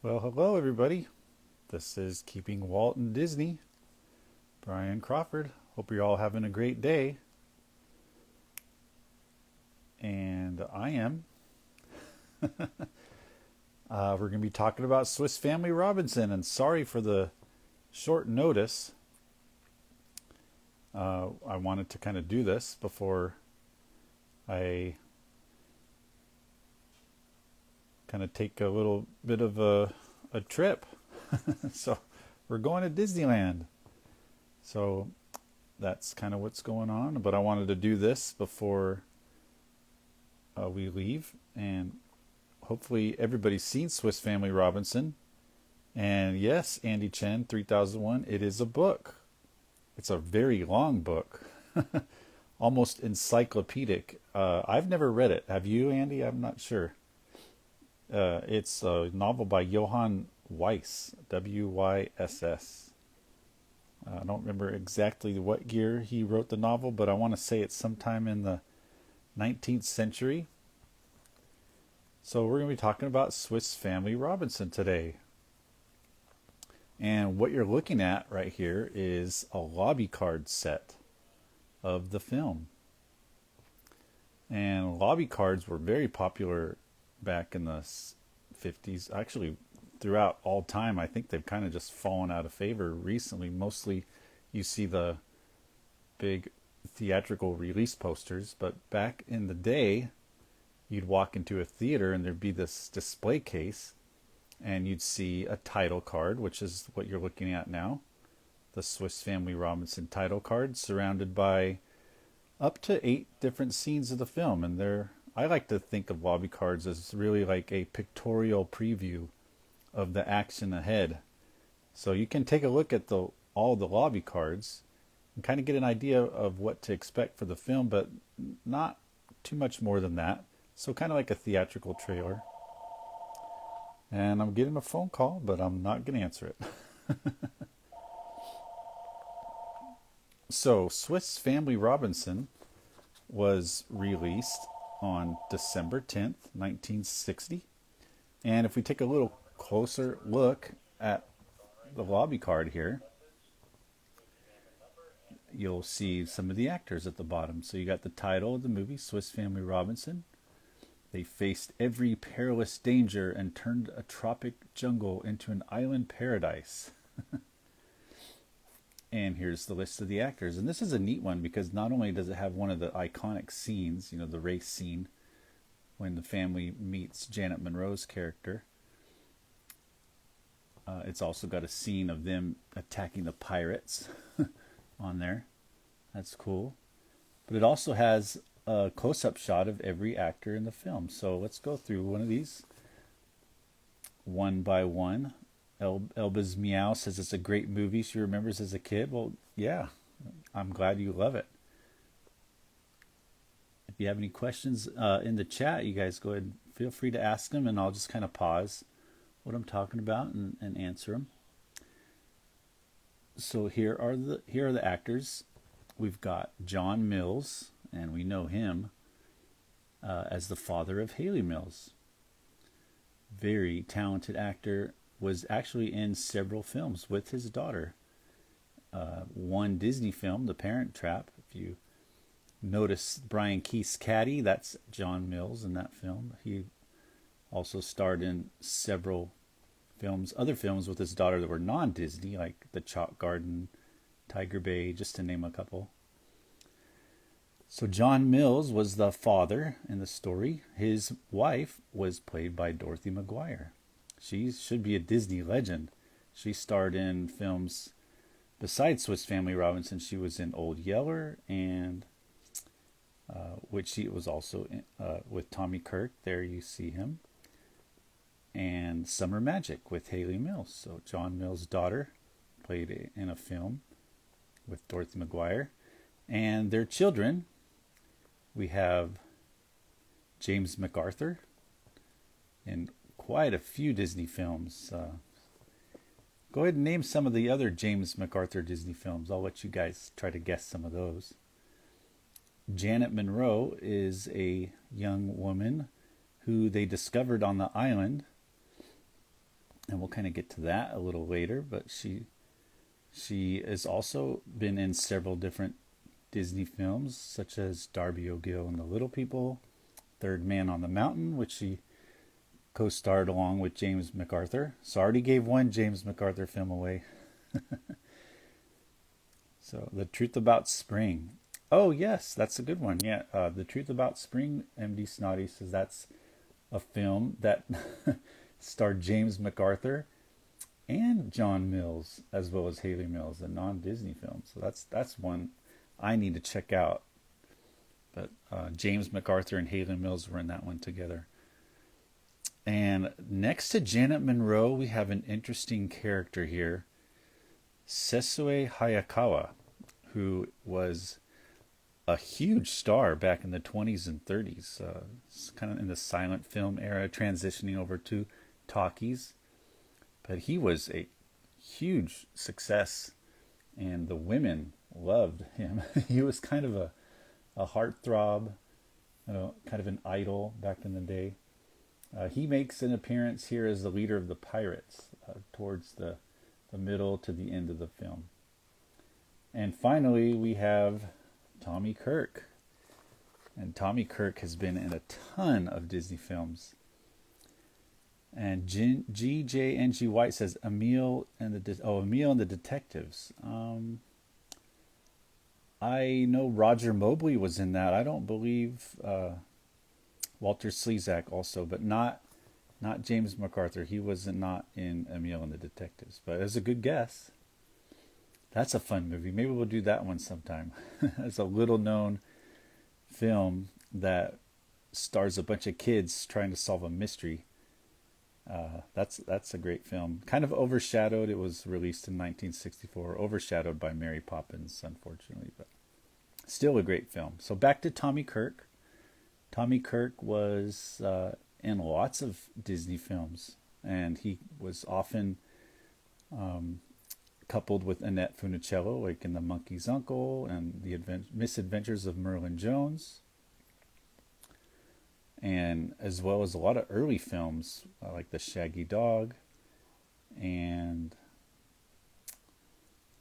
Well, hello everybody. This is Keeping Walt and Disney. Brian Crawford. Hope you're all having a great day. And I am. We're going to be talking about Swiss Family Robinson. And sorry for the short notice. I wanted to kind of do this before I kind of take a little bit of a trip. So we're going to Disneyland. So that's kind of what's going on. But I wanted to do this before we leave. And hopefully everybody's seen Swiss Family Robinson. And yes, Andy Chen, 3001, it is a book. It's a very long book. Almost encyclopedic. I've never read it. Have you, Andy? I'm not sure. It's a novel by Johann Wyss, W-Y-S-S. I don't remember exactly what year he wrote the novel, but I want to say it's sometime in the 19th century. So we're going to be talking about Swiss Family Robinson today. And what you're looking at right here is a lobby card set of the film. And lobby cards were very popular back in the 50s. Actually, throughout all time, I think they've kind of just fallen out of favor recently. Mostly you see the big theatrical release posters, but back in the day, you'd walk into a theater and there'd be this display case and you'd see a title card, which is what you're looking at now, the Swiss Family Robinson title card, surrounded by up to 8 different scenes of the film. And I like to think of lobby cards as really like a pictorial preview of the action ahead. So you can take a look at all the lobby cards and kind of get an idea of what to expect for the film, but not too much more than that. So kind of like a theatrical trailer. And I'm getting a phone call, but I'm not going to answer it. So Swiss Family Robinson was released on December 10th, 1960. And if we take a little closer look at the lobby card here, you'll see some of the actors at the bottom. So you got the title of the movie, Swiss Family Robinson. They faced every perilous danger and turned a tropic jungle into an island paradise. And here's the list of the actors. And this is a neat one because not only does it have one of the iconic scenes, the race scene when the family meets Janet Monroe's character. It's also got a scene of them attacking the pirates on there. That's cool. But it also has a close-up shot of every actor in the film. So let's go through one of these one by one. Elba's Meow says it's a great movie she remembers as a kid. Well, yeah, I'm glad you love it. If you have any questions in the chat, you guys go ahead and feel free to ask them, and I'll just kind of pause what I'm talking about and answer them. So here are the actors. We've got John Mills, and we know him as the father of Haley Mills. Very talented actor. Was actually in several films with his daughter. One Disney film, The Parent Trap. If you notice Brian Keith's caddy, that's John Mills in that film. He also starred in several films, other films with his daughter that were non-Disney, like The Chalk Garden, Tiger Bay, just to name a couple. So John Mills was the father in the story. His wife was played by Dorothy McGuire. She should be a Disney legend. She starred in films besides Swiss Family Robinson. She was in Old Yeller, and which she was also in, with Tommy Kirk. There you see him. And Summer Magic with Haley Mills. So John Mills' daughter played in a film with Dorothy McGuire. And their children, we have James MacArthur in quite a few Disney films. Go ahead and name some of the other James MacArthur Disney films. I'll let you guys try to guess some of those. Janet Monroe is a young woman who they discovered on the island and we'll kind of get to that a little later. But she has also been in several different Disney films, such as Darby O'Gill and the Little People, Third Man on the Mountain, which she co-starred along with James MacArthur. So I already gave one James MacArthur film away. So The Truth About Spring. Oh yes, that's a good one. Yeah, The Truth About Spring. MD Snotty says that's a film that starred James MacArthur and John Mills, as well as Haley Mills, a non-Disney film. So that's one I need to check out. But James MacArthur and Haley Mills were in that one together. And next to Janet Monroe, we have an interesting character here, Sesue Hayakawa, who was a huge star back in the 20s and 30s, kind of in the silent film era, transitioning over to talkies. But he was a huge success, and the women loved him. He was kind of a heartthrob, kind of an idol back in the day. He makes an appearance here as the leader of the pirates towards the middle to the end of the film. And finally, we have Tommy Kirk. And Tommy Kirk has been in a ton of Disney films. And GJNG White says Emil and the Detectives. I know Roger Mobley was in that. I don't believe Walter Slezak also, but not James MacArthur. He was not in Emil and the Detectives, but it's a good guess. That's a fun movie. Maybe we'll do that one sometime. It's a little known film that stars a bunch of kids trying to solve a mystery. That's a great film. Kind of overshadowed. It was released in 1964, overshadowed by Mary Poppins, unfortunately, but still a great film. So back to Tommy Kirk. Tommy Kirk was in lots of Disney films, and he was often coupled with Annette Funicello, like in The Monkey's Uncle and The Misadventures of Merlin Jones, and as well as a lot of early films like The Shaggy Dog, and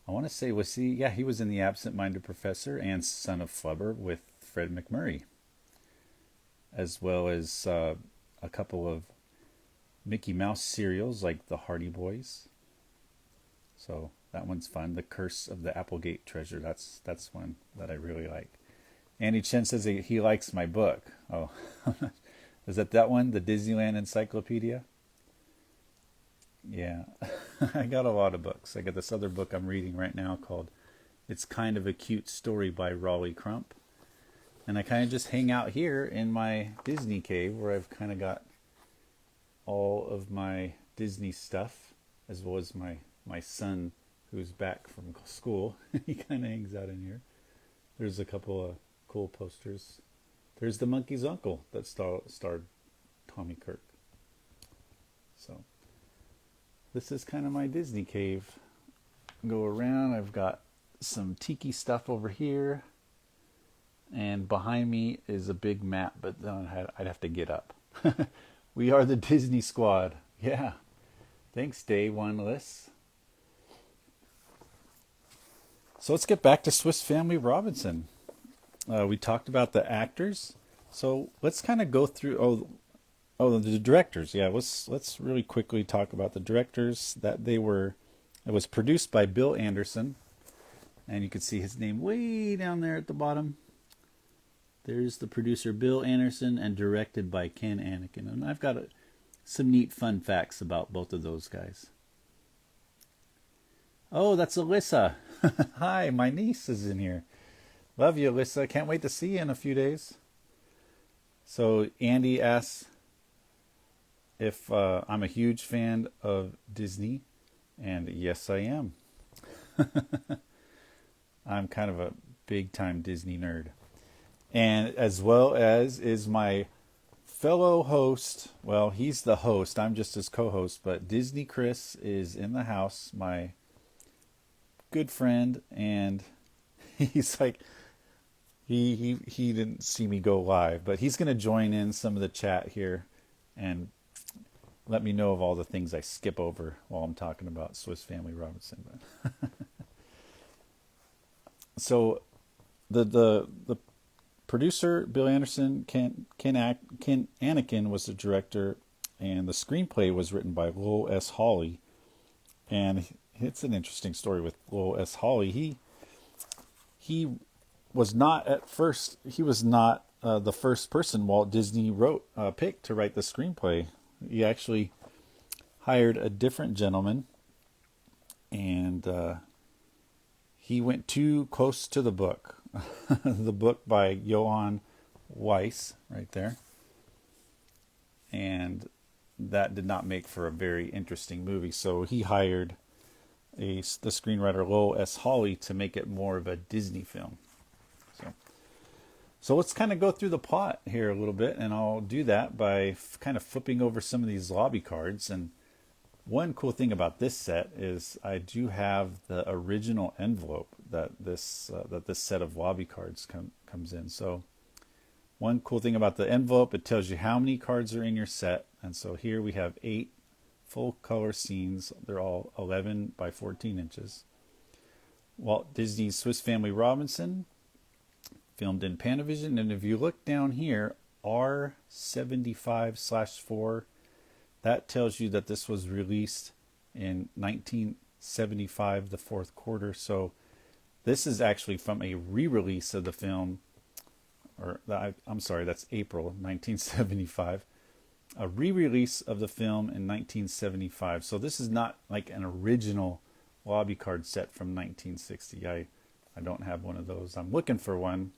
I want to say he was in The Absent-Minded Professor and Son of Flubber with Fred MacMurray, as well as a couple of Mickey Mouse serials like The Hardy Boys. So that one's fun. The Curse of the Applegate Treasure. That's one that I really like. Andy Chen says he likes my book. Oh, is that one? The Disneyland Encyclopedia? Yeah, I got a lot of books. I got this other book I'm reading right now called It's Kind of a Cute Story by Raleigh Crump. And I kind of just hang out here in my Disney cave where I've kind of got all of my Disney stuff, as well as my son who's back from school. He kind of hangs out in here. There's a couple of cool posters. There's The Monkey's Uncle that starred Tommy Kirk. So this is kind of my Disney cave. Go around. I've got some tiki stuff over here. And behind me is a big map, but then I'd have to get up. We are the Disney Squad. Yeah. Thanks, Day One List. So let's get back to Swiss Family Robinson. We talked about the actors. So let's kind of go through the directors. Yeah, let's really quickly talk about the directors. It was produced by Bill Anderson, and you can see his name way down there at the bottom. There's the producer, Bill Anderson, and directed by Ken Anakin. And I've got some neat fun facts about both of those guys. Oh, that's Alyssa. Hi, my niece is in here. Love you, Alyssa. Can't wait to see you in a few days. So Andy asks if I'm a huge fan of Disney. And yes, I am. I'm kind of a big-time Disney nerd. And as well as is my fellow host. Well, he's the host. I'm just his co-host. But Disney Chris is in the house, my good friend. And he's like, he didn't see me go live. But he's going to join in some of the chat here. And let me know of all the things I skip over while I'm talking about Swiss Family Robinson. But so the producer Bill Anderson, Ken Anakin was the director, and the screenplay was written by Lowell S. Hawley. And it's an interesting story with Lowell S. Hawley. He was not at first. He was not the first person Walt Disney picked to write the screenplay. He actually hired a different gentleman, and he went too close to the book. The book by Johann Weiss, right there. And that did not make for a very interesting movie. So he hired the screenwriter Lowell S. Hawley to make it more of a Disney film. So let's kind of go through the plot here a little bit, and I'll do that by kind of flipping over some of these lobby cards. And one cool thing about this set is I do have the original envelope that this set of lobby cards comes in. So one cool thing about the envelope, it tells you how many cards are in your set. And so here we have 8 full color scenes. They're all 11 by 14 inches. Walt Disney's Swiss Family Robinson, filmed in Panavision. And if you look down here, R75/4, that tells you that this was released in 1975, the fourth quarter. So this is actually from a re-release of the film, I'm sorry, that's April 1975. A re-release of the film in 1975. So this is not like an original lobby card set from 1960. I don't have one of those. I'm looking for one.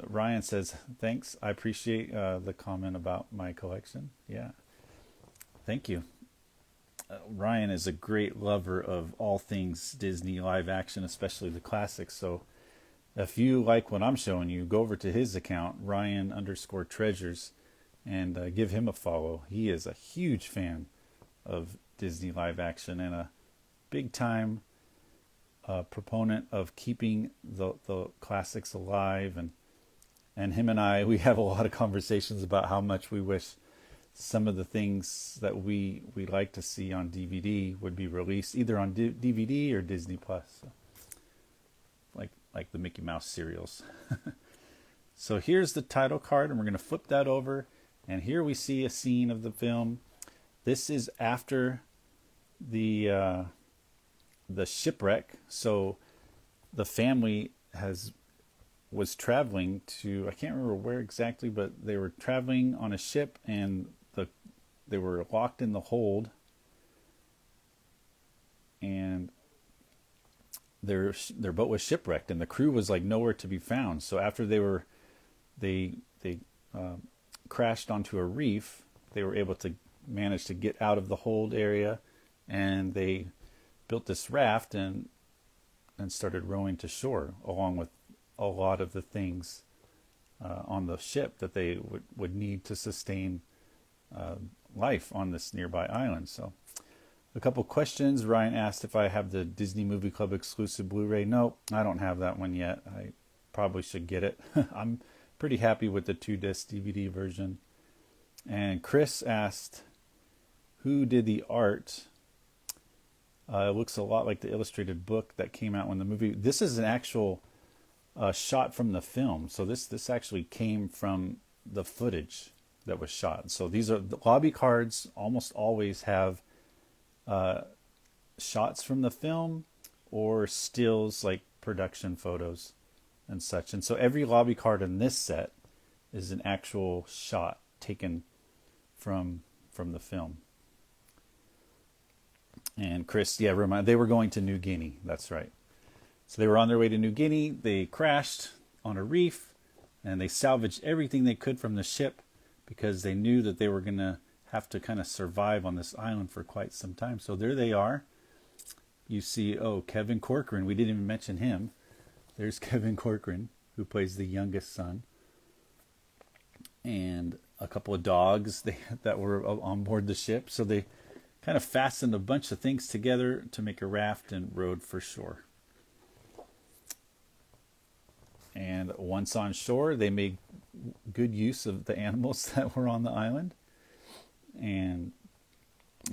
Ryan says, thanks. I appreciate the comment about my collection. Yeah. Thank you. Ryan is a great lover of all things Disney live action, especially the classics. So if you like what I'm showing you, go over to his account, Ryan_treasures, and give him a follow. He is a huge fan of Disney live action and a big time proponent of keeping the classics alive. And him and I, we have a lot of conversations about how much we wish some of the things that we like to see on DVD would be released either on DVD or Disney Plus. So, like the Mickey Mouse serials. So here's the title card, and we're going to flip that over. And here we see a scene of the film. This is after the shipwreck. So the family was traveling to, I can't remember where exactly, but they were traveling on a ship, and they were locked in the hold, and their boat was shipwrecked, and the crew was like nowhere to be found. So after they crashed onto a reef, they were able to manage to get out of the hold area, and they built this raft and started rowing to shore, along with a lot of the things on the ship that they would need to sustain life on this nearby island. So a couple questions. Ryan asked if I have the Disney Movie Club exclusive Blu-ray. No, I don't have that one yet. I probably should get it. I'm pretty happy with the 2-disc DVD version. And Chris asked, who did the art? It looks a lot like the illustrated book that came out when the movie. This is an actual shot from the film. So this actually came from the footage that was shot. So these are the lobby cards. Almost always have shots from the film or stills, like production photos and such. And so every lobby card in this set is an actual shot taken from the film. And Chris, they were going to New Guinea. That's right. So they were on their way to New Guinea. They crashed on a reef, and they salvaged everything they could from the ship because they knew that they were going to have to kind of survive on this island for quite some time. So there they are. You see, Kevin Corcoran. We didn't even mention him. There's Kevin Corcoran, who plays the youngest son. And a couple of dogs that were on board the ship. So they kind of fastened a bunch of things together to make a raft and rowed for shore. And once on shore, they made good use of the animals that were on the island. And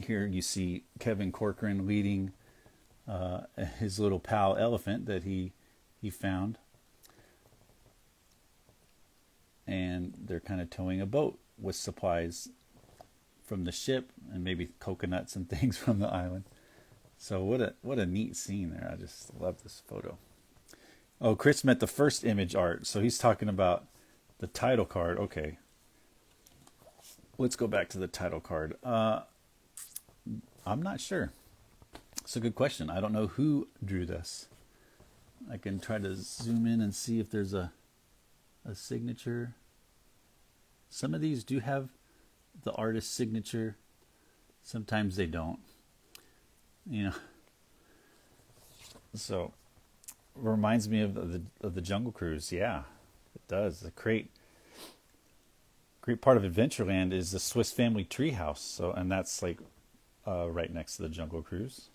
here you see Kevin Corcoran leading his little pal elephant that he found, and they're kind of towing a boat with supplies from the ship and maybe coconuts and things from the island. So what a neat scene there. I just love this photo. Oh, Chris meant the first image art, so he's talking about the title card. Okay, let's go back to the title card. I'm not sure. It's a good question. I don't know who drew this. I can try to zoom in and see if there's a signature. Some of these do have the artist's signature. Sometimes they don't. You know. So reminds me of the Jungle Cruise. Yeah, it does. The great part of Adventureland is the Swiss Family Treehouse. So, and that's like right next to the Jungle Cruise.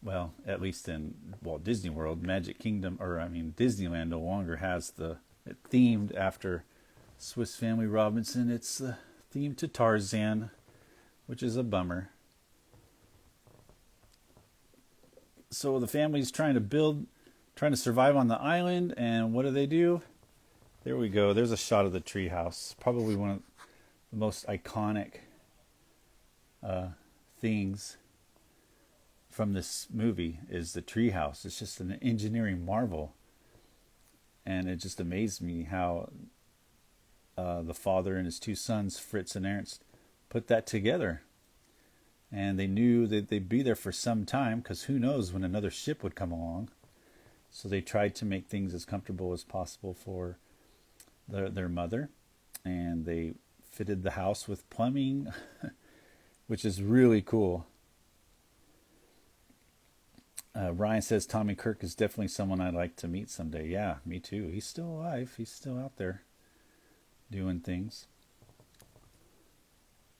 Well, at least in Walt Disney World, Disneyland no longer has it themed after Swiss Family Robinson. It's themed to Tarzan, which is a bummer. So the family's trying to survive on the island, and what do? There we go. There's a shot of the treehouse. Probably one of the most iconic things from this movie is the treehouse. It's just an engineering marvel, and it just amazed me how the father and his two sons, Fritz and Ernst, put that together. And they knew that they'd be there for some time, because who knows when another ship would come along. So they tried to make things as comfortable as possible for their mother, and they fitted the house with plumbing, which is really cool. Ryan says Tommy Kirk is definitely someone I'd like to meet someday. Yeah, me too. He's still alive. He's still out there doing things.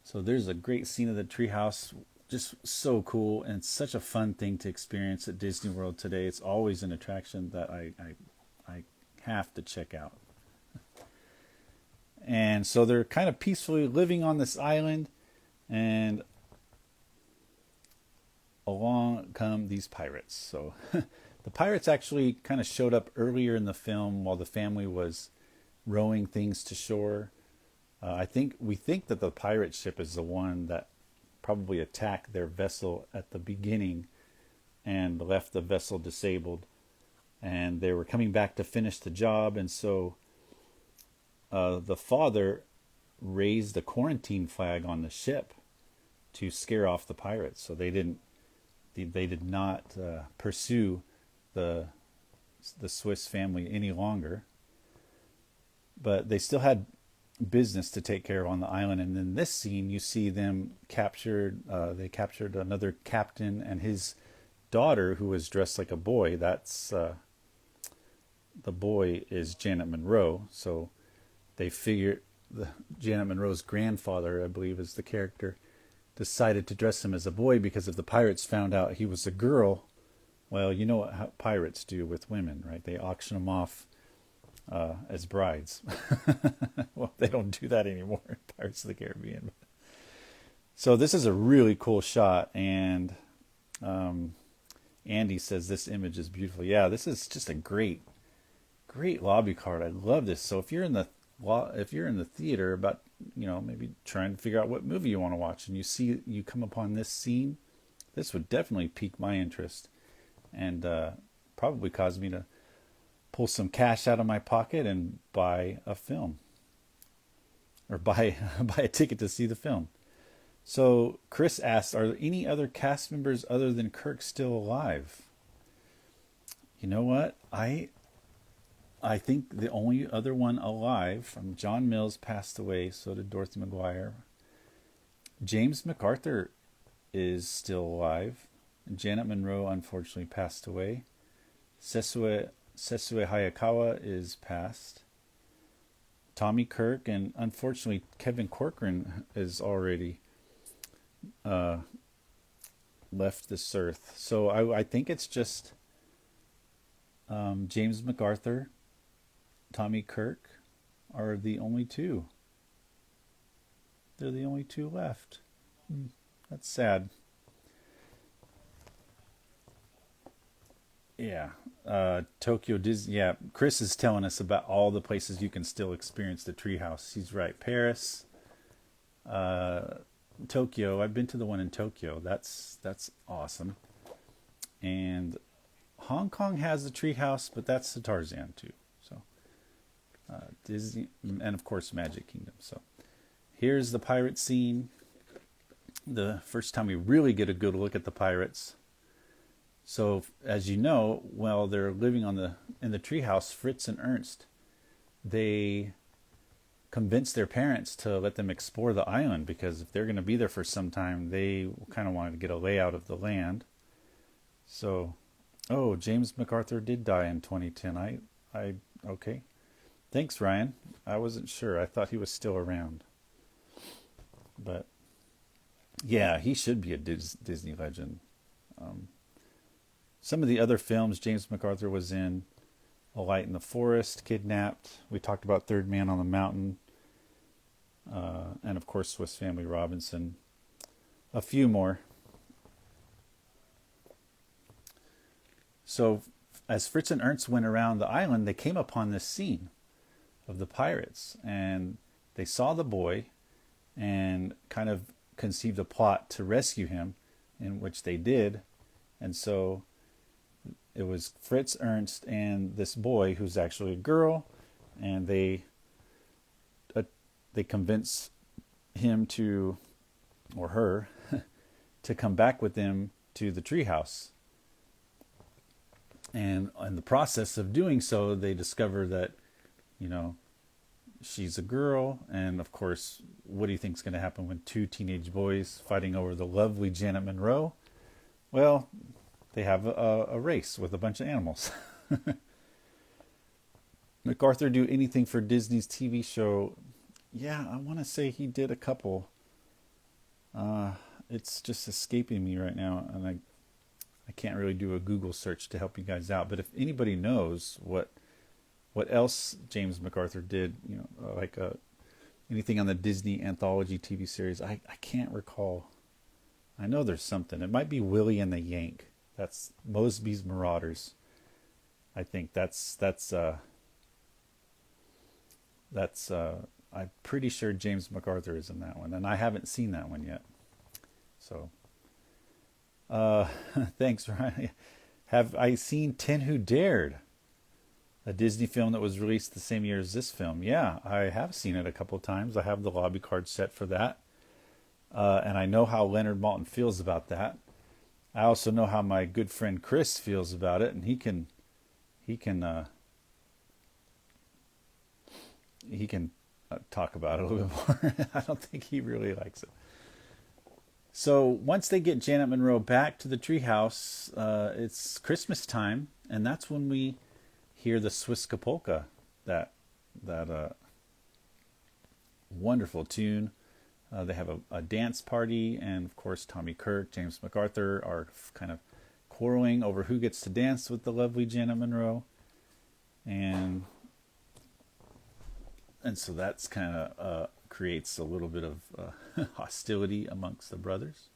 So there's a great scene of the treehouse. Just so cool, and such a fun thing to experience at Disney World today. It's always an attraction that I have to check out. And so they're kind of peacefully living on this island, and along come these pirates. So the pirates actually kind of showed up earlier in the film while the family was rowing things to shore. We think that the pirate ship is the one that probably attacked their vessel at the beginning and left the vessel disabled. And they were coming back to finish the job, and so the father raised the quarantine flag on the ship to scare off the pirates. So they did not pursue the Swiss family any longer, but they still had business to take care of on the island. And in this scene, you see them captured. They captured another captain and his daughter, who was dressed like a boy. That's the boy is Janet Monroe. So they figured Janet Monroe's grandfather, I believe, is the character, decided to dress him as a boy because if the pirates found out he was a girl, well, you know what pirates do with women, right? They auction them off as brides. Well, they don't do that anymore in Pirates of the Caribbean. So this is a really cool shot, and Andy says this image is beautiful. Yeah, this is just a great lobby card. I love this. So if you're in the theater about, maybe trying to figure out what movie you want to watch, and you come upon this scene, this would definitely pique my interest, and probably cause me to pull some cash out of my pocket and buy a film, or buy a ticket to see the film. So Chris asks, are there any other cast members other than Kirk still alive? You know what? I think the only other one alive, John Mills passed away, so did Dorothy McGuire. James MacArthur is still alive. Janet Monroe unfortunately passed away. Sesue Hayakawa is passed. Tommy Kirk, and unfortunately Kevin Corcoran is already left this earth. So I think it's just James MacArthur, Tommy Kirk are the only two They're the only two left. That's sad. Yeah. Tokyo Disney. Yeah, Chris is telling us about all the places you can still experience the treehouse. He's right. Paris, uh, Tokyo. I've been to the one in Tokyo. That's awesome. And Hong Kong has the treehouse, but that's the Tarzan too. So Disney, and of course Magic Kingdom. So here's the pirate scene. The first time we really get a good look at the pirates. So as you know, while they're living in the treehouse, Fritz and Ernst, they convince their parents to let them explore the island because if they're going to be there for some time, they kind of wanted to get a layout of the land. So, oh, James MacArthur did die in 2010. Okay. Thanks, Ryan. I wasn't sure. I thought he was still around. But yeah, he should be a Disney legend. Um, some of the other films James MacArthur was in: A Light in the Forest, Kidnapped. We talked about Third Man on the Mountain, and of course Swiss Family Robinson. A few more. So, as Fritz and Ernst went around the island, they came upon this scene of the pirates, and they saw the boy, and kind of conceived a plot to rescue him, in which they did, and so it was Fritz, Ernst, and this boy who's actually a girl, and they convince him to, or her, to come back with them to the treehouse. And in the process of doing so, they discover that, you know, she's a girl, and of course, what do you think's going to happen when two teenage boys fighting over the lovely Janet Monroe? Well, they have a race with a bunch of animals. MacArthur do anything for Disney's TV show? Yeah, I want to say he did a couple. It's just escaping me right now, and I can't really do a Google search to help you guys out. But if anybody knows what else James MacArthur did, you know, anything on the Disney anthology TV series, I can't recall. I know there's something. It might be Willie and the Yank. That's Mosby's Marauders. I think that's I'm pretty sure James MacArthur is in that one, and I haven't seen that one yet. So, thanks, Ryan. Have I seen Ten Who Dared? A Disney film that was released the same year as this film. Yeah, I have seen it a couple of times. I have the lobby card set for that. And I know how Leonard Maltin feels about that. I also know how my good friend Chris feels about it, and he can talk about it a little bit more. I don't think he really likes it. So once they get Janet Monroe back to the treehouse, it's Christmas time, and that's when we hear the Swiska Polka, that wonderful tune. They have a dance party, and of course Tommy Kirk, James MacArthur are kind of quarreling over who gets to dance with the lovely Janet Monroe, and so that's kind of creates a little bit of hostility amongst the brothers.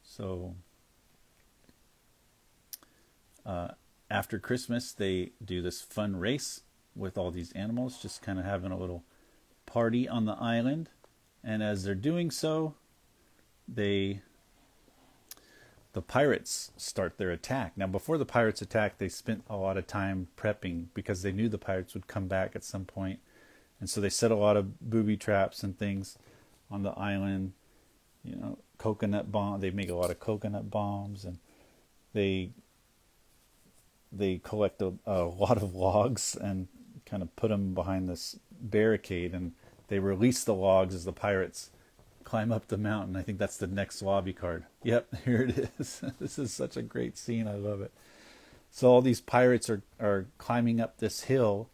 So after Christmas, they do this fun race with all these animals, just kind of having a little party on the island. And as they're doing so, the pirates start their attack. Now, before the pirates attack, they spent a lot of time prepping because they knew the pirates would come back at some point. And so they set a lot of booby traps and things on the island. You know, coconut bomb. They make a lot of coconut bombs, and they collect a lot of logs and kind of put them behind this barricade, and they release the logs as the pirates climb up the mountain. I think that's the next lobby card. Yep, here it is. This is such a great scene. I love it. So all these pirates are climbing up this hill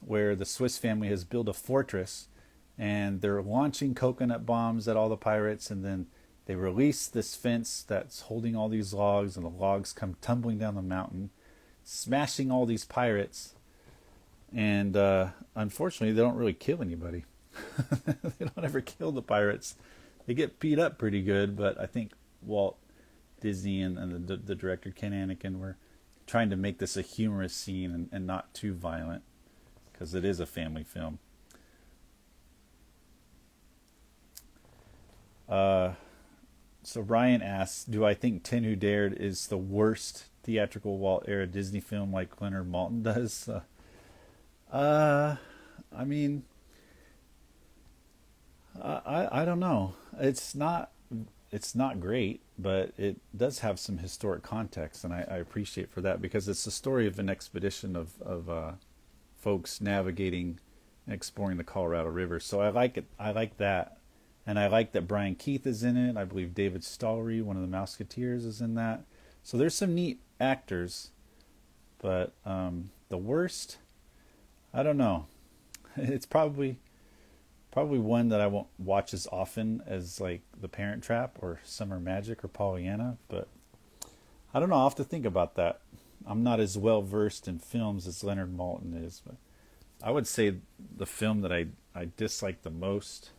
where the Swiss family has built a fortress, and they're launching coconut bombs at all the pirates, and then they release this fence that's holding all these logs, and the logs come tumbling down the mountain, smashing all these pirates. And unfortunately, they don't really kill anybody. They don't ever kill the pirates. They get beat up pretty good, but I think Walt Disney and the director Ken Anakin were trying to make this a humorous scene and not too violent because it is a family film. Uh, so Ryan asks, "Do I think Tin Who Dared is the worst theatrical Walt era Disney film like Leonard Maltin does?" Uh, I mean, I don't know. It's not great, but it does have some historic context, and I appreciate for that because it's the story of an expedition of folks navigating and exploring the Colorado River. So I like it. I like that, and I like that Brian Keith is in it. I believe David Stollery, one of the Mouseketeers, is in that. So there's some neat actors, but the worst, I don't know. It's probably one that I won't watch as often as like The Parent Trap or Summer Magic or Pollyanna, but I don't know. I'll have to think about that. I'm not as well versed in films as Leonard Maltin is, but I would say the film that I dislike the most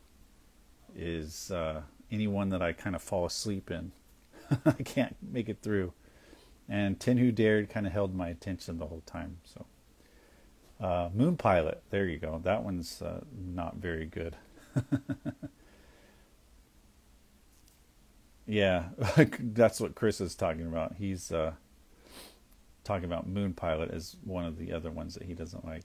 is anyone that I kind of fall asleep in. I can't make it through. And Tin Who Dared kind of held my attention the whole time. So Moon Pilot, there you go. That one's not very good. Yeah, that's what Chris is talking about. He's talking about Moon Pilot as one of the other ones that he doesn't like.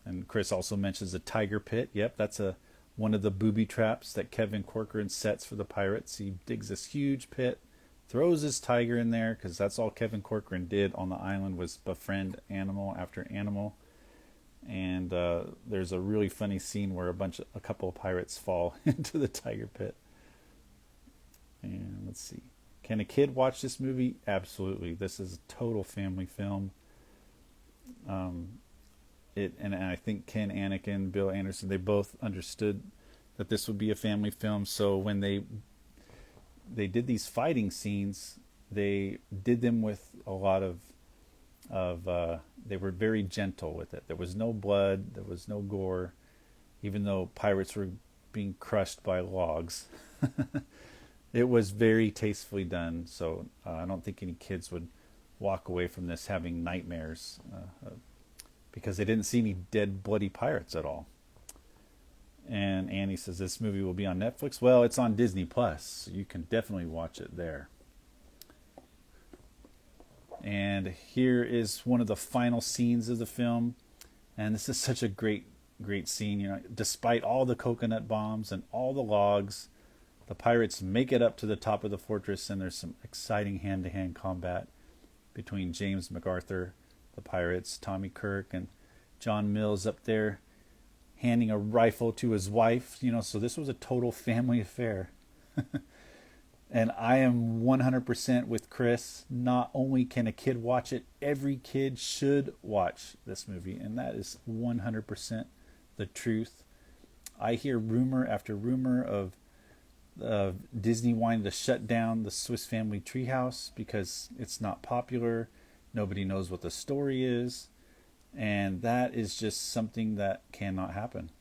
And Chris also mentions the Tiger Pit. Yep, that's a one of the booby traps that Kevin Corcoran sets for the pirates. He digs this huge pit, throws his tiger in there because that's all Kevin Corcoran did on the island was befriend animal after animal. And there's a really funny scene where a couple of pirates fall into the tiger pit. And let's see. Can a kid watch this movie? Absolutely. This is a total family film. And I think Ken Anakin, Bill Anderson, they both understood that this would be a family film. So when they did these fighting scenes, they did them with a lot of they were very gentle with it. There was no blood, there was no gore, even though pirates were being crushed by logs. It was very tastefully done, so I don't think any kids would walk away from this having nightmares because they didn't see any dead, bloody pirates at all. And Annie says this movie will be on Netflix. Well, it's on Disney Plus, so you can definitely watch it there. And here is one of the final scenes of the film, and this is such a great scene. You know, despite all the coconut bombs and all the logs, the pirates make it up to the top of the fortress, and there's some exciting hand-to-hand combat between James MacArthur, the pirates, Tommy Kirk, and John Mills up there handing a rifle to his wife. You know, so this was a total family affair. And I am 100% with Chris. Not only can a kid watch it, every kid should watch this movie. And that is 100% the truth. I hear rumor after rumor of Disney wanting to shut down the Swiss Family Treehouse because it's not popular. Nobody knows what the story is. And that is just something that cannot happen.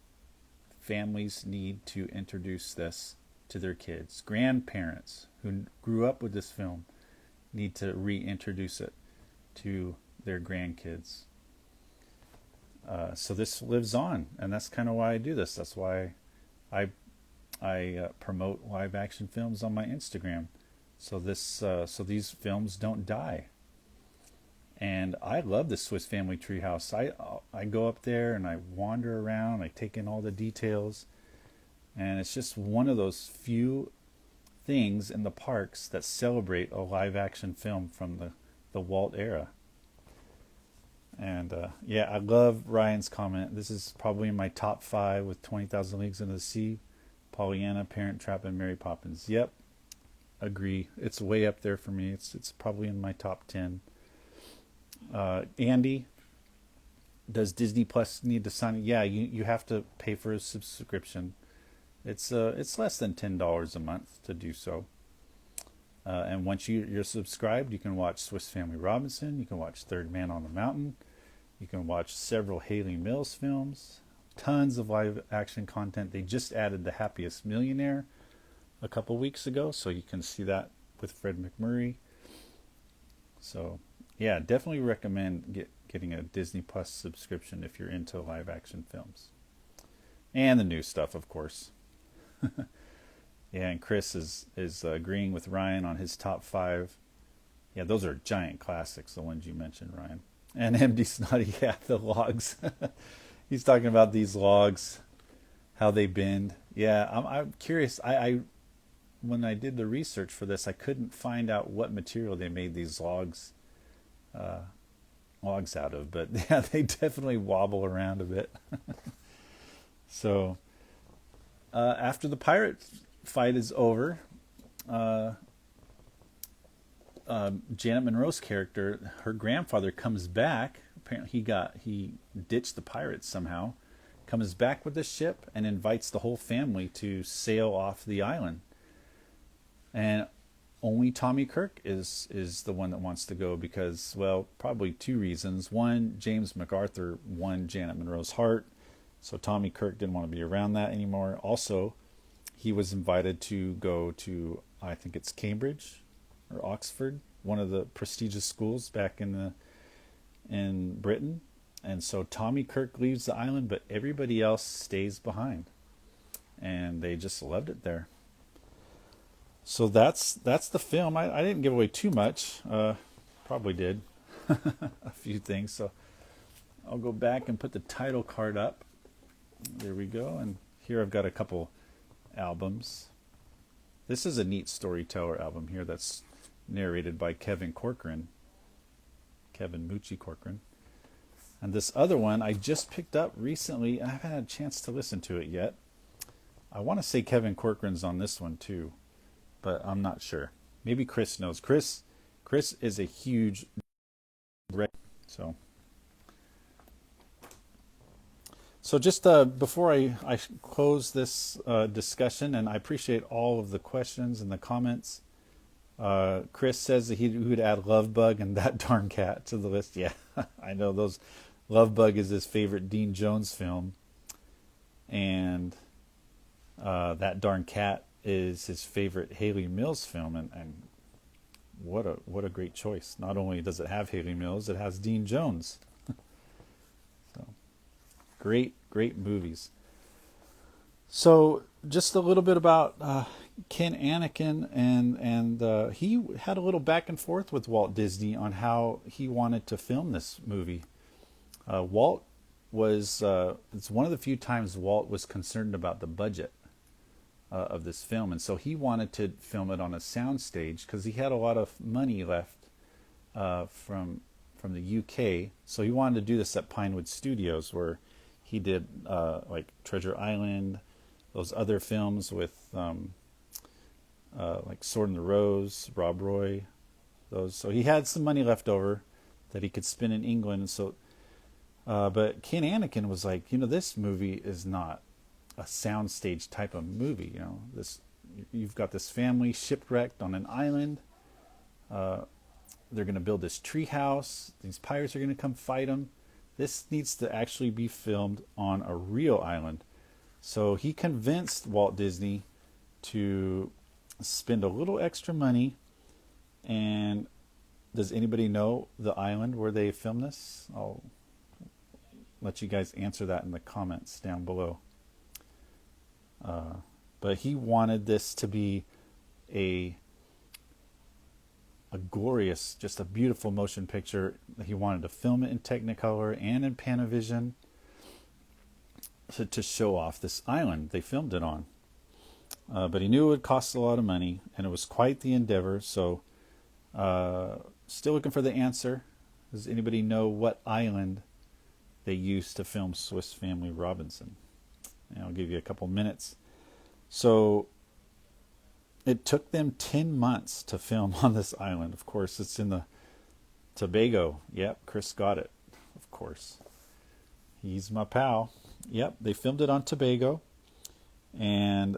Families need to introduce this to their kids. Grandparents who grew up with this film need to reintroduce it to their grandkids. So this lives on, and that's kind of why I do this. That's why I promote live action films on my Instagram. So these films don't die. And I love the Swiss Family Treehouse. I go up there and I wander around. I take in all the details, and it's just one of those few things in the parks that celebrate a live action film from the Walt era. And yeah, I love Ryan's comment. This is probably in my top 5 with 20,000 Leagues Under the Sea, Pollyanna, Parent Trap, and Mary Poppins. Yep, agree. It's way up there for me. It's probably in my top 10. Andy, does Disney Plus need to sign? Yeah, you have to pay for a subscription. It's less than $10 a month to do so. And once you're subscribed, you can watch Swiss Family Robinson. You can watch Third Man on the Mountain. You can watch several Haley Mills films, tons of live action content. They just added The Happiest Millionaire a couple weeks ago, so you can see that with Fred McMurray. So, yeah, definitely recommend getting a Disney Plus subscription if you're into live action films. And the new stuff, of course. Yeah, and Chris is agreeing with Ryan on his top 5. Yeah, those are giant classics, the ones you mentioned, Ryan. And MD Snotty, yeah, the logs. He's talking about these logs, how they bend. Yeah, I'm curious. I when I did the research for this, I couldn't find out what material they made these logs out of, but yeah, they definitely wobble around a bit. So after the pirate fight is over, Janet Monroe's character, her grandfather comes back. Apparently he ditched the pirates somehow, comes back with the ship and invites the whole family to sail off the island. And only Tommy Kirk is the one that wants to go because, well, probably 2 reasons. One, James MacArthur won Janet Monroe's heart, so Tommy Kirk didn't want to be around that anymore. Also, he was invited to go to, I think it's Cambridge or Oxford, one of the prestigious schools back in Britain. And so Tommy Kirk leaves the island, but everybody else stays behind. And they just loved it there. So that's the film. I didn't give away too much. Probably did a few things. So I'll go back and put the title card up. There we go. And here I've got a couple albums. This is a neat storyteller album here that's narrated by Kevin Moochie Corcoran. And this other one I just picked up recently. I haven't had a chance to listen to it yet. I want to say Kevin Corcoran's on this one too, but I'm not sure. Maybe Chris knows. Chris is a huge so just before I close this discussion, and I appreciate all of the questions and the comments. Chris says that he would add Love Bug and That Darn Cat to the list. Yeah, I know those. Love Bug is his favorite Dean Jones film, and That Darn Cat is his favorite Haley Mills film, and what a great choice. Not only does it have Haley Mills, it has Dean Jones. So great movies. So just a little bit about Ken Anakin, and he had a little back and forth with Walt Disney on how he wanted to film this movie. Walt was it's one of the few times Walt was concerned about the budget of this film, and so he wanted to film it on a soundstage because he had a lot of money left from the UK. So he wanted to do this at Pinewood Studios, where he did like Treasure Island, those other films with like Sword in the Rose, Rob Roy, those. So he had some money left over that he could spend in England. And so, but Ken Anakin was like, this movie is not a soundstage type of movie. You've got this family shipwrecked on an island. They're going to build this tree house. These pirates are going to come fight them. This needs to actually be filmed on a real island. So he convinced Walt Disney to spend a little extra money. And does anybody know the island where they filmed this? I'll let you guys answer that in the comments down below. But he wanted this to be a glorious, just a beautiful motion picture. He wanted to film it in Technicolor and in Panavision to show off this island they filmed it on. But he knew it would cost a lot of money, and it was quite the endeavor. So still looking for the answer. Does anybody know what island they used to film Swiss Family Robinson? And I'll give you a couple minutes. So it took them 10 months to film on this island. Of course, it's in the Tobago. Yep, Chris got it. Of course. He's my pal. Yep, they filmed it on Tobago. And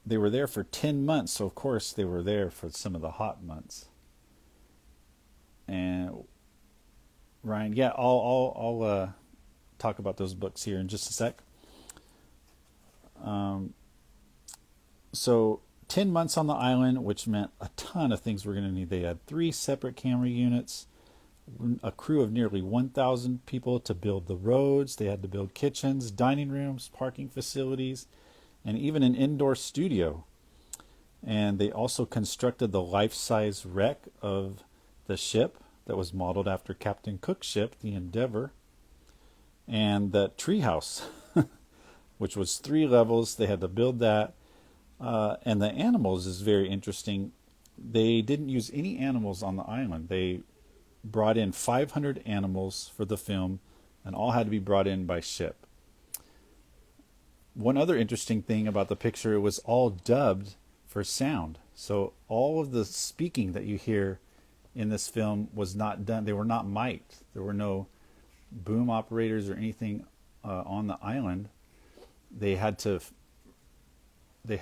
they were there for 10 months. So, of course, they were there for some of the hot months. And Ryan, yeah, I'll talk about those books here in just a sec. So 10 months on the island, which meant a ton of things we're going to need. They had 3 separate camera units, a crew of nearly 1,000 people to build the roads. They had to build kitchens, dining rooms, parking facilities, and even an indoor studio. And they also constructed the life-size wreck of the ship that was modeled after Captain Cook's ship, the Endeavour, and the treehouse, which was 3 levels. They had to build that. And the animals is very interesting. They didn't use any animals on the island. They brought in 500 animals for the film, and all had to be brought in by ship. One other interesting thing about the picture, it was all dubbed for sound. So all of the speaking that you hear in this film was not done. They were not mic'd. There were no boom operators or anything on the island. They had to. They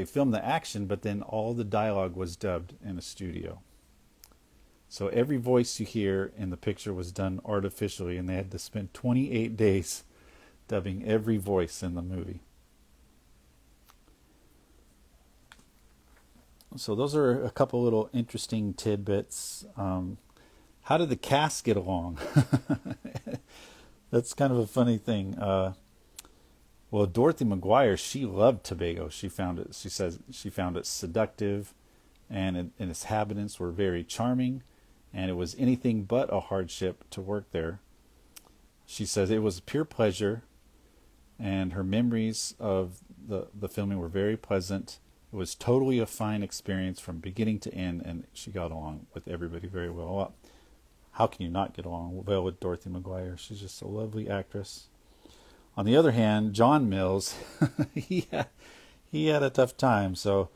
filmed the action, but then all the dialogue was dubbed in a studio. So every voice you hear in the picture was done artificially, and they had to spend 28 days dubbing every voice in the movie. So those are a couple little interesting tidbits. How did the cast get along? That's kind of a funny thing. Well, Dorothy McGuire, she loved Tobago. She found it. She says she found it seductive, and its inhabitants were very charming, and it was anything but a hardship to work there. She says it was pure pleasure, and her memories of the filming were very pleasant. It was totally a fine experience from beginning to end, and she got along with everybody very well. Well, how can you not get along well with Dorothy McGuire? She's just a lovely actress. On the other hand, John Mills, he had a tough time. So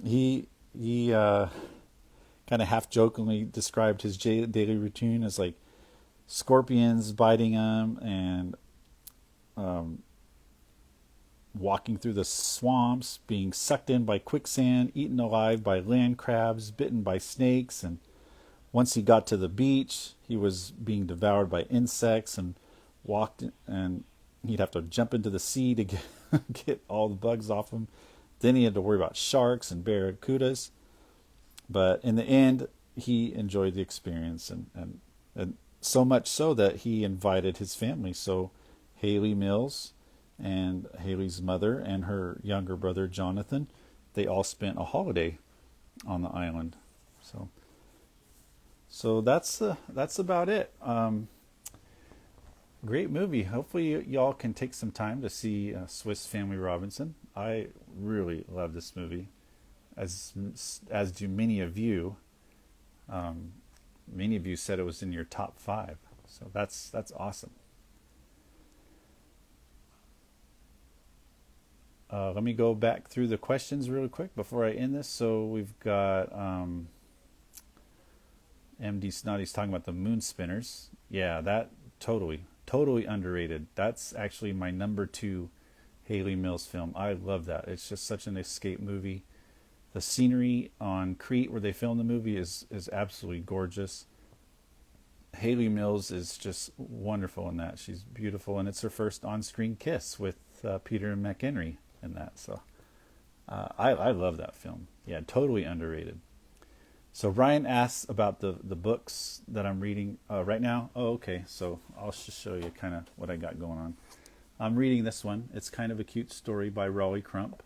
he kind of half jokingly described his daily routine as like scorpions biting him, and walking through the swamps, being sucked in by quicksand, eaten alive by land crabs, bitten by snakes, and once he got to the beach, he was being devoured by insects, and walked, and he'd have to jump into the sea to get all the bugs off him. Then he had to worry about sharks and barracudas. But in the end, he enjoyed the experience, and so much so that he invited his family. So Hayley Mills and Hayley's mother and her younger brother Jonathan, they all spent a holiday on the island. So that's about it. Great movie. Hopefully y'all can take some time to see Swiss Family Robinson. I really love this movie, as do many of you. Many of you said it was in your top 5, so that's awesome. Let me go back through the questions really quick before I end this. So we've got MD Snotty's talking about the moon spinners. Yeah, that totally underrated. That's actually my number 2 Hayley Mills film. I love that. It's just such an escape movie. The scenery on Crete where they filmed the movie is absolutely gorgeous. Hayley Mills is just wonderful in that. She's beautiful, and it's her first on-screen kiss with Peter McHenry in that. So I love that film. Yeah, totally underrated. So Ryan asks about the books that I'm reading right now. Oh, okay. So I'll just show you kind of what I got going on. I'm reading this one. It's kind of a cute story by Raleigh Crump.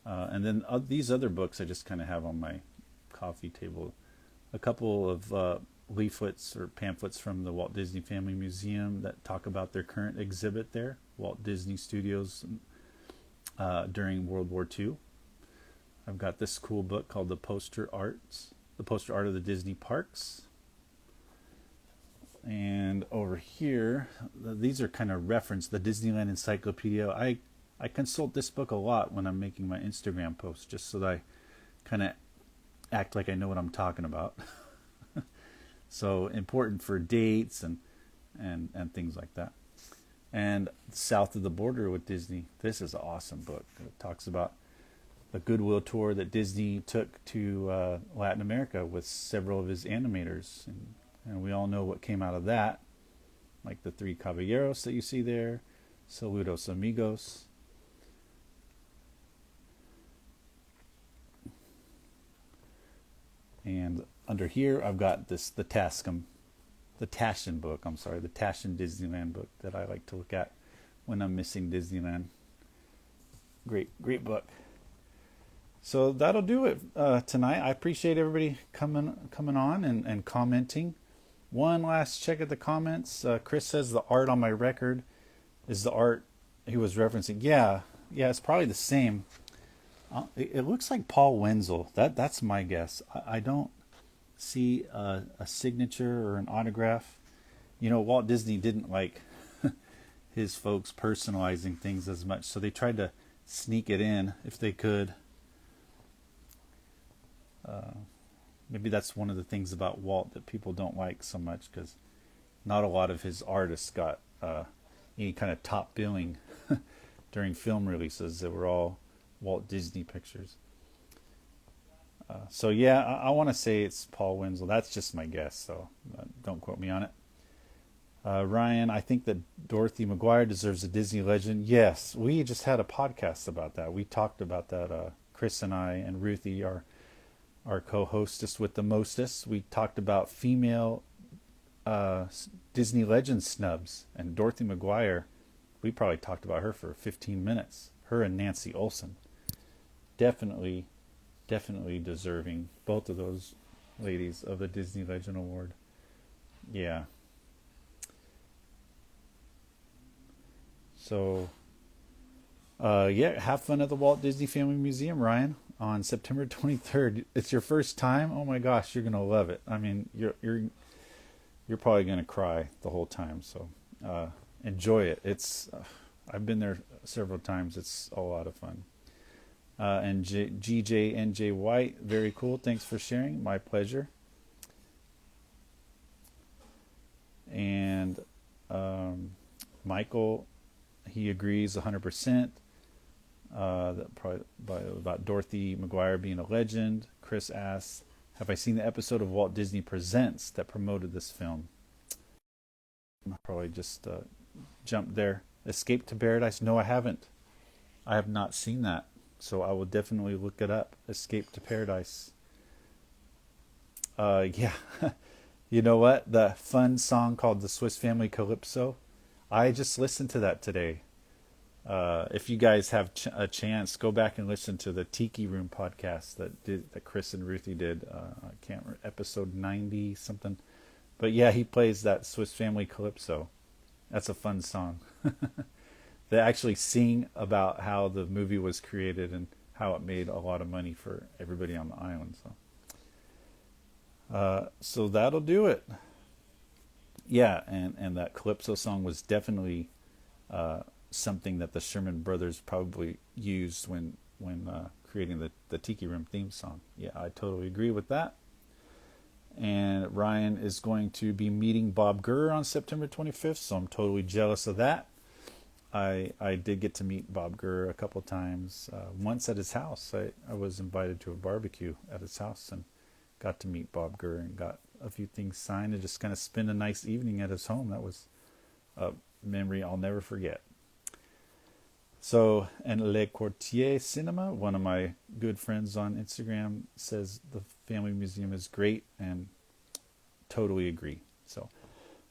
And then these other books I just kind of have on my coffee table. A couple of leaflets or pamphlets from the Walt Disney Family Museum that talk about their current exhibit there, Walt Disney Studios, during World War II. I've got this cool book called The Poster Art of the Disney Parks. And over here, these are kind of referenced, the Disneyland Encyclopedia. I consult this book a lot when I'm making my Instagram posts, just so that I kind of act like I know what I'm talking about. So important for dates and things like that. And South of the Border with Disney. This is an awesome book. It talks about the Goodwill tour that Disney took to Latin America with several of his animators. And we all know what came out of that, like the 3 Caballeros that you see there, Saludos amigos. And under here, I've got the Taschen book. The Taschen Disneyland book that I like to look at when I'm missing Disneyland. Great book. So that'll do it tonight. I appreciate everybody coming on and commenting. One last check at the comments. Chris says the art on my record is the art he was referencing. Yeah, it's probably the same. It looks like Paul Wenzel. That's my guess. I don't see a signature or an autograph. Walt Disney didn't like his folks personalizing things as much, so they tried to sneak it in if they could. Maybe that's one of the things about Walt that people don't like so much, because not a lot of his artists got any kind of top billing during film releases. They were all Walt Disney pictures. So yeah, I want to say it's Paul Wenzel. That's just my guess, so don't quote me on it. Ryan, I think that Dorothy McGuire deserves a Disney legend. Yes, we just had a podcast about that. We talked about that. Chris and I and Ruthie, our co-hostess with the mostest, we talked about female Disney legend snubs, and Dorothy McGuire, we probably talked about her for 15 minutes. Her and Nancy Olson. Definitely deserving, both of those ladies, of the Disney Legend Award. Yeah. So, have fun at the Walt Disney Family Museum, Ryan, on September 23rd. It's your first time. Oh my gosh, you're gonna love it. I mean, you're probably gonna cry the whole time. So, enjoy it. It's I've been there several times. It's a lot of fun. And GJNJ White, very cool. Thanks for sharing. My pleasure. And Michael, he agrees 100%. Probably about Dorothy McGuire being a legend. Chris asks, have I seen the episode of Walt Disney Presents that promoted this film? Probably just jumped there. Escape to Paradise? No, I haven't. I have not seen that. So I will definitely look it up. Escape to Paradise. Yeah. You know what? The fun song called The Swiss Family Calypso. I just listened to that today. If you guys have a chance, go back and listen to the Tiki Room podcast that Chris and Ruthie did. I can't remember, episode 90 something. But yeah, he plays that Swiss Family Calypso. That's a fun song. They actually sing about how the movie was created and how it made a lot of money for everybody on the island. So that'll do it. Yeah, and that Calypso song was definitely something that the Sherman Brothers probably used when creating the Tiki Room theme song. Yeah, I totally agree with that. And Ryan is going to be meeting Bob Gurr on September 25th, so I'm totally jealous of that. I did get to meet Bob Gurr a couple times. Once at his house. I was invited to a barbecue at his house and got to meet Bob Gurr and got a few things signed and just kind of spend a nice evening at his home. That was a memory I'll never forget. So, and Le Courtier Cinema, one of my good friends on Instagram, says the Family Museum is great, and totally agree. So,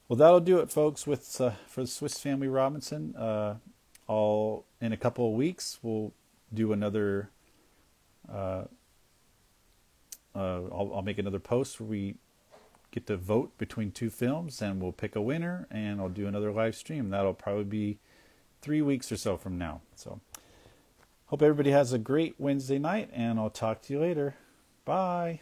well, that'll do it, folks, with for the Swiss Family Robinson. I'll in a couple of weeks we'll do another. I'll make another post where we get to vote between two films, and we'll pick a winner, and I'll do another live stream. That'll probably be 3 weeks or so from now. So, hope everybody has a great Wednesday night, and I'll talk to you later. Bye.